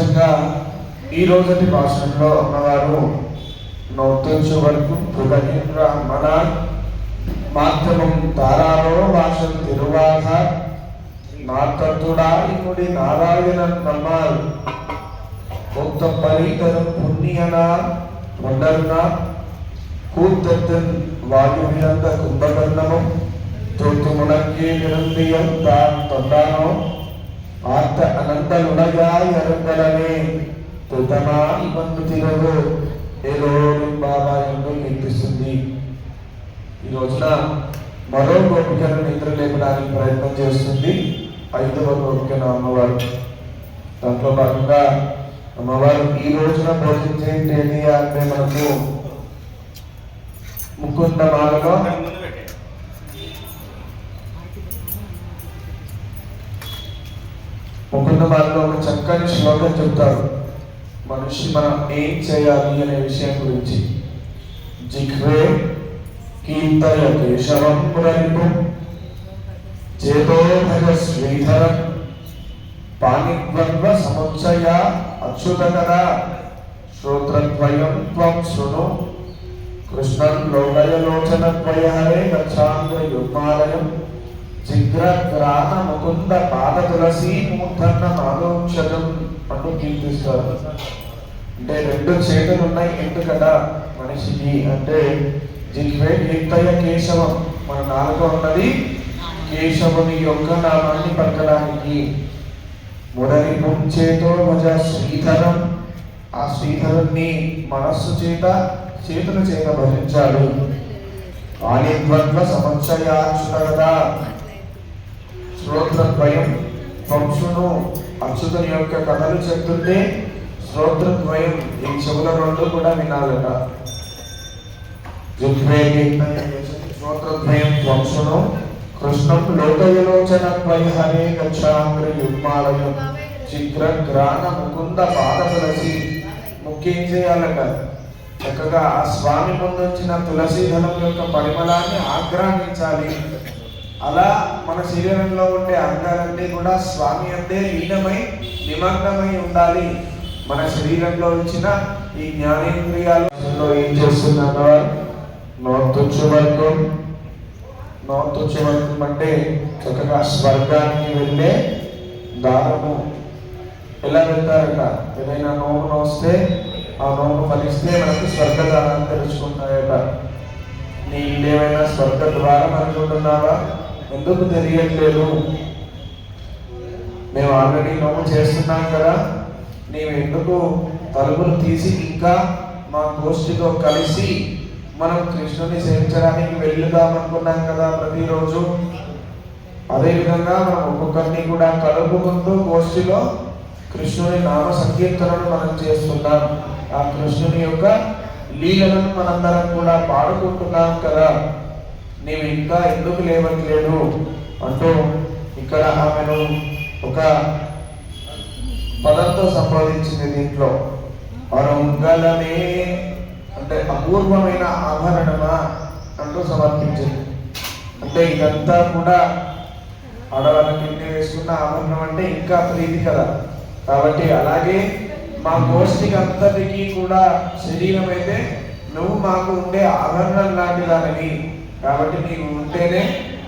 విశేషంగా ఈ రోజటి భాషణంలో అమ్మవారు నొత్తొచ్చు వరకు పుగనింద్ర మన మాధ్యమం తారాలో భాషలు తిరువాధ నాతత్తుడాయినుడి నారాయణన్ నమ్మారు కొత్త పరితరం పుణ్యనా ఉండరునా கூத்தத்தின் வாயுவிழந்த கும்பகர்ணமும் தோத்து முழங்கிய விருந்தியம் தான் தொண்டானோ ఆర్త అనంతలుడగాయ అరుంగలనే తుతమా ఇవందు తిరవు ఏదో బాబా ఎందు కీర్తిస్తుంది. ఈ రోజున మరో గోపికను నిద్ర లేపడానికి ప్రయత్నం చేస్తుంది 5వ గోపికను అమ్మవారు. దాంట్లో భాగంగా అమ్మవారు ఈ రోజున బోధించేది అంటే మనకు ముకుందమాలలో ముకుందమాలలో ఒక చక్కని శ్లోకం చెప్తారు. మనిషి మనం ఏం చేయాలి అనే విషయం గురించి. జిహ్వే కీర్తయ కేశవం మురళిపు చేతో భజ శ్రీధరం పాణిద్వంద్వ సముచ్చయ అచ్యుతకర శ్రోత్రద్వయం త్వం శృణు కృష్ణం లోకయలోచనద్వయ హరే గచ్ఛాంధ్ర యుగ్మాలయం జిగ్రగ్రాహ ముకుంద పాద తులసి మూర్ధన్న మాధోక్షజం అంటూ కీర్తిస్తారు. అంటే 2 చేతులు ఉన్నాయి ఎందుకట మనిషికి అంటే జిహ్వే కీర్తయ కేశవం, మన నాలుక ఉన్నది కేశవుని యొక్క నామాన్ని పలకడానికి. మురళి చేతో భజ శ్రీధరం, ఆ శ్రీధరుణ్ణి మనస్సు చేత చేతుల చేత భజించాడు. ఆనిద్వంద్వ సమక్షయాక్షుతగదా శ్రోత్రద్వయం వంశును అచ్యుతుని యొక్క కథలు చెప్తుంటే శ్రోత్రద్వయం ఈ చెవుల 2 కూడా వినాలట. శ్రోత్రద్వయం వంశును కృష్ణం లోకయలోచనద్వయ హరే గచ్ఛాంగ్ర యుగ్మాలయం చిగ్రగ్రాణ ముకుంద పాద తులసి. ముఖ్యం చేయాలట చక్కగా ఆ స్వామి ముందొచ్చిన తులసి దళం యొక్క పరిమళాన్ని ఆగ్రహించాలి. అలా మన శరీరంలో ఉండే అంగాలన్నీ కూడా స్వామి అంటే లీనమై నిమగ్నమై ఉండాలి. మన శరీరంలో వచ్చిన ఈ జ్ఞానేంద్రియాలలో ఏం చేస్తున్నారు? నోతుచ్చు వర్గం. నోతుచ్చు వర్గం అంటే చక్కగా స్వర్గానికి వెళ్ళే దానము. ఎలా వెళ్తారట? ఏదైనా నోము నోస్తే ఆ నోము ఫలిస్తే మనకు స్వర్గదానాన్ని తెలుసుకుంటాయట. నీ ఇల్లు ఏమైనా స్వర్గ ద్వారం అనుకుంటున్నావా? ఎందుకు తెలియట్లేదు? మేము ఆల్రెడీ నోము చేస్తున్నాం కదా, నీవు ఎందుకు తలుపులు తీసి ఇంకా మా గోష్ఠితో కలిసి మనం కృష్ణుని సేవించడానికి వెళ్దాం అనుకున్నాం కదా ప్రతిరోజు. అదేవిధంగా మనం ఒక్కొక్కరిని కూడా కలుపుకుంటూ గోష్ఠిలో కృష్ణుని నామ సంకీర్తనను మనం చేస్తున్నాం. ఆ కృష్ణుని యొక్క లీలలను మనందరం కూడా పాడుకుంటున్నాం కదా, నీవు ఇంకా ఎందుకు లేవట్లేదు అంటూ ఇక్కడ ఆమెను ఒక పదంతో సంబోధించింది. దీంట్లో అరుంగలమే అంటే అపూర్వమైన ఆభరణమా అంటూ సమర్పించింది. అంటే ఇదంతా కూడా ఆడవాళ్ళకి వేసుకున్న ఆభరణం అంటే ఇంకా ప్రీతి కదా. కాబట్టి అలాగే మా గోష్ఠికి అంతటికీ కూడా శరీరం అయితే నువ్వు మాకు ఉండే ఆభరణం లాంటి దానివి. కాబట్టి నీవు ఉంటేనే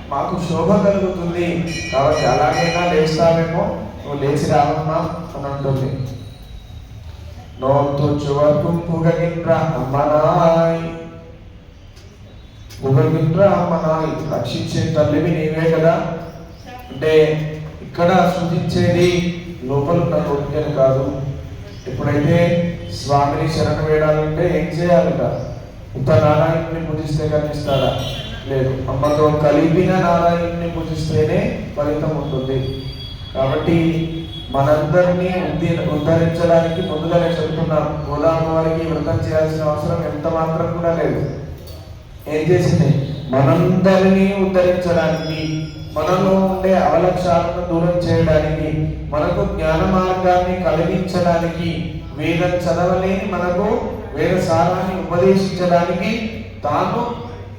మాకు శోభ కలుగుతుంది. కాబట్టి అలాగైనా లేస్తావేమో, నువ్వు లేచి రావమ్మా అని అంటుంది. నోతుచ్చు వరకు పుగగిన్ర అమ్మనాయ్. పుగగిన్ర అమ్మనాయ్, రక్షించే తల్లివి నీవే కదా. అంటే ఇక్కడ సూచించేది లోపల ఉన్న కోరికలు కాదు. ఎప్పుడైతే స్వామిని శరణ వేయాలంటే ఏం చేయాలట? ఇంత నారాయణుని పూజిస్తే కనిపిస్తాడా? లేదు. అమ్మతో కలిపిన నారాయణుని పూజిస్తేనే ఫలితం ఉంటుంది. కాబట్టి మనందరినీ ఉద్ధరించడానికి ముందుగానే చెప్తున్నాం. గోదామ వారికి వ్రతం చేయాల్సిన అవసరం ఎంత మాత్రం కూడా లేదు. ఏం చేసింది? మనందరినీ ఉద్ధరించడానికి, మనలో ఉండే అవలక్షాలను దూరం చేయడానికి, మనకు జ్ఞాన మార్గాన్ని కలిగించడానికి, వేదం చదవలేని మనకు వేద సారాన్ని ఉపదేశించడానికి తాను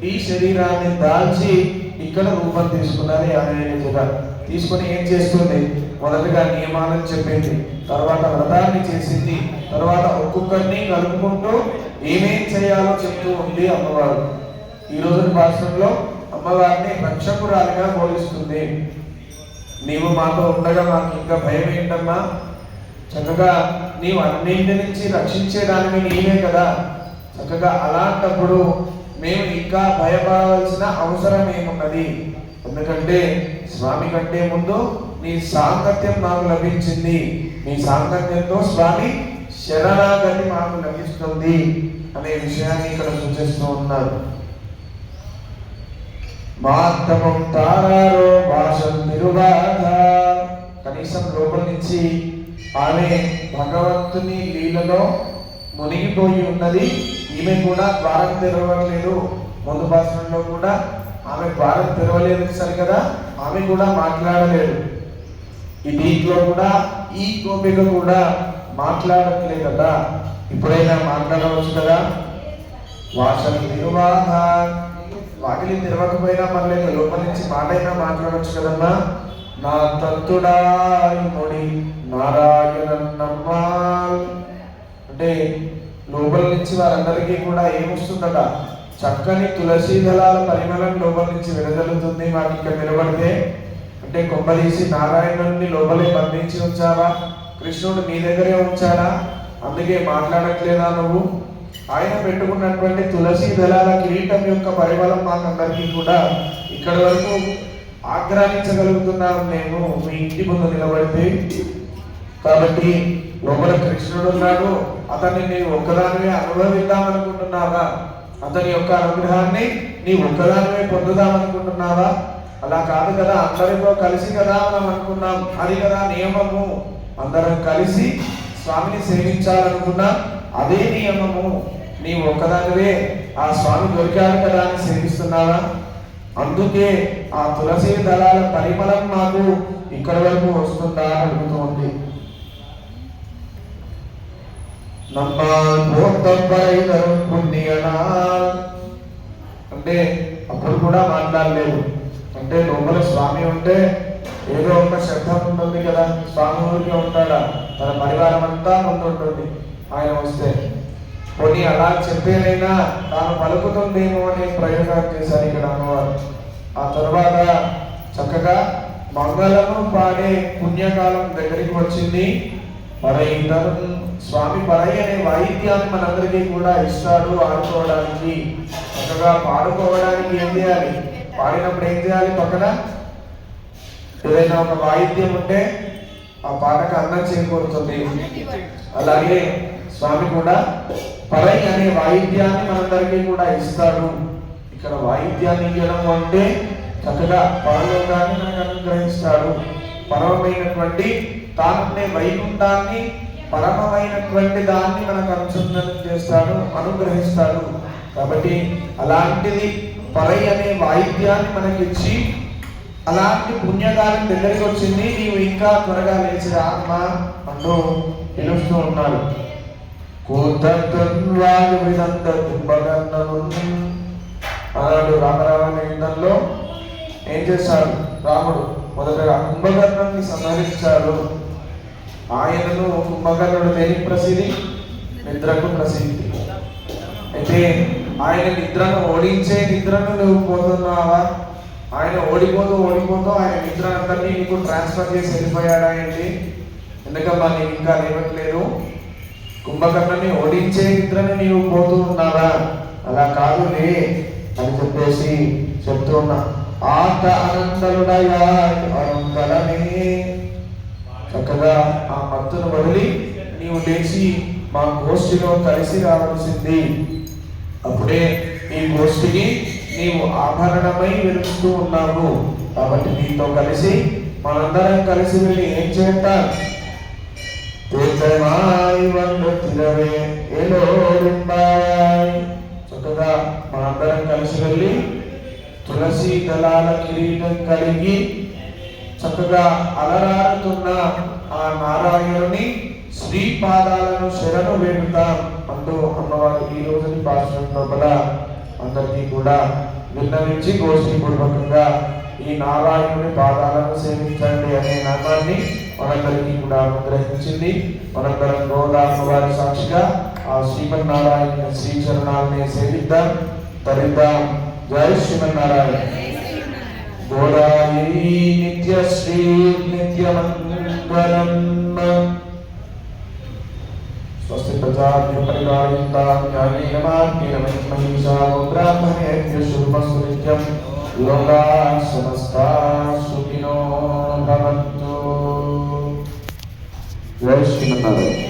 ఈ శరీరాన్ని దాల్చి ఇక్కడ రూపం తీసుకున్నది ఆయన తీసుకొని ఏం చేస్తుంది? మొదటగా నియమాలను చెప్పింది, తర్వాత వ్రతాన్ని చేసింది, తర్వాత ఒక్కొక్కరిని కలుపుకుంటూ ఏమేం చేయాలో చెప్తూ ఉంది అమ్మవారు. ఈ రోజు భాషలో అమ్మవారిని రక్షకురాలిగా బోధిస్తుంది. నీవు మాతో ఉండగా మాకు ఇంకా భయం ఏంటమ్మా? చక్కగా నీవు అన్నింటి నుంచి రక్షించేదానివి నీవే కదా. చక్కగా అలాంటప్పుడు మేము ఇంకా భయపడవలసిన అవసరం ఏమున్నది? ఎందుకంటే స్వామి కంటే ముందు నీ సాంగత్యం మాకు లభించింది. నీ సాంగత్యంతో స్వామి శరణాగతి మాకు లభిస్తుంది అనే విషయాన్ని ఇక్కడ సూచిస్తూ ఉన్నారు. మాత్తమం తారారో భాషం తిరుబాధ. కనీసం లోపల నుంచి ఆమె భగవంతుని లీలలో మునిగిపోయి ఉన్నది. ఈమె కూడా ద్వారం తెరవలేదు. ముందు భాషలో కూడా ఆమె ద్వారం తెరవలేదు సరికదా, ఆమె కూడా మాట్లాడలేదు. ఈ దీంట్లో కూడా ఈ గోపిక కూడా మాట్లాడట్లేదు కదా. ఇప్పుడైనా మాట్లాడవచ్చు కదా. వాసన నిర్వాహ, వాటిని తెరవకపోయినా పర్లేదు, లోపల నుంచి మాట అయినా మాట్లాడవచ్చు కదమ్మా. నా తత్తుడాయుడి నారాయణన్నమ్మా అంటే లోపల నుంచి వారందరికీ కూడా ఏమొస్తుందట? చక్కని తులసి దళాల పరిమళం లోపల నుంచి వెదజల్లుతుంది. మాకు ఇక్కడ నిలబడితే అంటే కొంపదీసి నారాయణుడిని లోపలే బంధించి ఉంచావా? కృష్ణుడు నీ దగ్గరే ఉంచాడా? అందుకే మాట్లాడట్లేదా నువ్వు? ఆయన పెట్టుకున్నటువంటి తులసి దళాల కిరీటం యొక్క పరిమళం మాకందరికీ కూడా ఇక్కడి వరకు ఆగ్రహించగలుగుతున్నాం మేము మీ ఇంటి ముందు నిలబడితే. కాబట్టి లోపల కృష్ణుడు ఉన్నాడు, అతన్ని నీవు ఒక్కదానివే అనుభవిద్దామనుకుంటున్నావా? అతని యొక్క అనుగ్రహాన్ని నీ ఒక్కదానివే పొందుదామనుకుంటున్నావా? అలా కాదు కదా, అందరితో కలిసి కదా మనం అనుకున్నాం. అది కదా నియమము. అందరం కలిసి స్వామిని సేవించాలనుకున్నా అదే నియమము. నీ ఒక్కదానివే ఆ స్వామి దొరికాడు కదా అని సేవిస్తున్నావా? అందుకే ఆ తులసి దళాల పరిమళం మాకు ఇక్కడ వరకు వస్తుందా అని అడుగుతుంది. అంటే అప్పుడు కూడా మాట్లాడలేదు. అంటే లోపల స్వామి ఉంటే ఏదో ఒక శబ్దం ఉంటుంది కదా. స్వామి ఊరికి ఉంటాడా? తన పరివారం అంతా ముందు ఉంటుంది ఆయన వస్తే. కొన్ని అలా చెప్పేనైనా తాను పలుకుతుందేమో అని ప్రయోగాలు చేశారు ఇక్కడ అమ్మవారు. ఆ తర్వాత చక్కగా మంగళము పాడే పుణ్యకాలం దగ్గరికి వచ్చింది. స్వామి పరై అనే వాయిద్యాన్ని మనందరికీ కూడా ఇస్తాడు ఆడుకోవడానికి. చక్కగా పాడుకోవడానికి ఏం చేయాలి? పాడినప్పుడు ఏం చేయాలి? పక్కన ఏదైనా ఒక వాయిద్యం ఉంటే ఆ పాటకు అన్నం చేకూరుతుంది. అలాగే స్వామి కూడా పరై అనే వాయిద్యాన్ని మనందరికీ కూడా ఇస్తాడు. ఇక్కడ వాయిద్యాన్ని ఇవ్వడం అంటే చక్కగా పరలోకాన్ని మనకు అనుగ్రహిస్తాడు. పరమైనటువంటి తానుండే వైకుంఠాన్ని, పరమమైనటువంటి దాన్ని మనకు అనుసంధానం చేస్తాడు, అనుగ్రహిస్తాడు. కాబట్టి అలాంటిది పరై అనే వాయిద్యాన్ని మనకిచ్చి అలాంటి పుణ్యకాలం దగ్గరికి వచ్చింది. నీవు ఇంకా త్వరగా లేచి రామ్మా అంటూ పిలుస్తూ ఉన్నాడు. అన్నాడు రామరావణ యుద్ధంలో ఏం చేశాడు రాముడు? మొదటగా కుంభకర్ణుని సంహరించాడు. ఆయనను కుంభకర్ణుడు దేనికి ప్రసిద్ధి? నిద్రకు ప్రసిద్ధి. అయితే ఆయన నిద్రను ఓడించే నిద్రను నువ్వు పోతున్నావా? ఆయన ఓడిపోతూ ఆయన నిద్ర అందరినీ నీకు ట్రాన్స్ఫర్ చేసి వెళ్ళిపోయాడా ఏంటి? ఎందుకమ్మా నీకు ఇంకా లేవట్లేదు? కుంభకర్ణుని ఓడించే నిద్రను నీవు పోతూ ఉన్నావా? అలా కాదులే అని చెప్పేసి చెప్తూ ఉన్నా. ఆత అనంతలుడయా అనంతలనే. చక్కగా ఆ మత్తును వదిలి నీవు లేచి మా గోష్ఠిలో కలిసి రావాల్సింది. అప్పుడే ఈ గోష్ఠికి నీవు ఆభరణమై వెలుస్తూ ఉన్నావు. కాబట్టి నీతో కలిసి మనందరం కలిసి వెళ్ళి ఏం చేద్దాం? చక్కగా మనందరం కలిసి వెళ్ళి తులసి దళాల కిరీటం కలిగి చక్కగా అలరారుతున్న ఆ నారాయణుని శ్రీపాదాలను శరణు వేడుతాం అంటూ అమ్మవారు ఈ రోజుని భాషణ లోపల అందరికీ కూడా విన్నవించి గోష్ఠీపూర్వకంగా ఈ నారాయణుని పాదాలను సేవించండి అనే నామాన్ని మనందరికీ కూడా అనుగ్రహించింది. మనందరం గోదామ వారి సాక్షిగా ఆ శ్రీమన్నారాయణ శ్రీచరణాలని సేవిద్దాం, తరిద్దాం. జై శ్రీమన్నారాయణ. గోదాయి నిత్యశ్రీ నిత్యమంగళం. స్వస్తి ప్రజాభ్య పరిపాలయంతాం న్యాయేన మార్గేణ మహిషా బ్రాహ్మణేభ్యః శుభమస్తు నిత్యం. లోకాః సమస్తాః సుఖినో భవంతు. జై శ్రీమన్నారాయణ.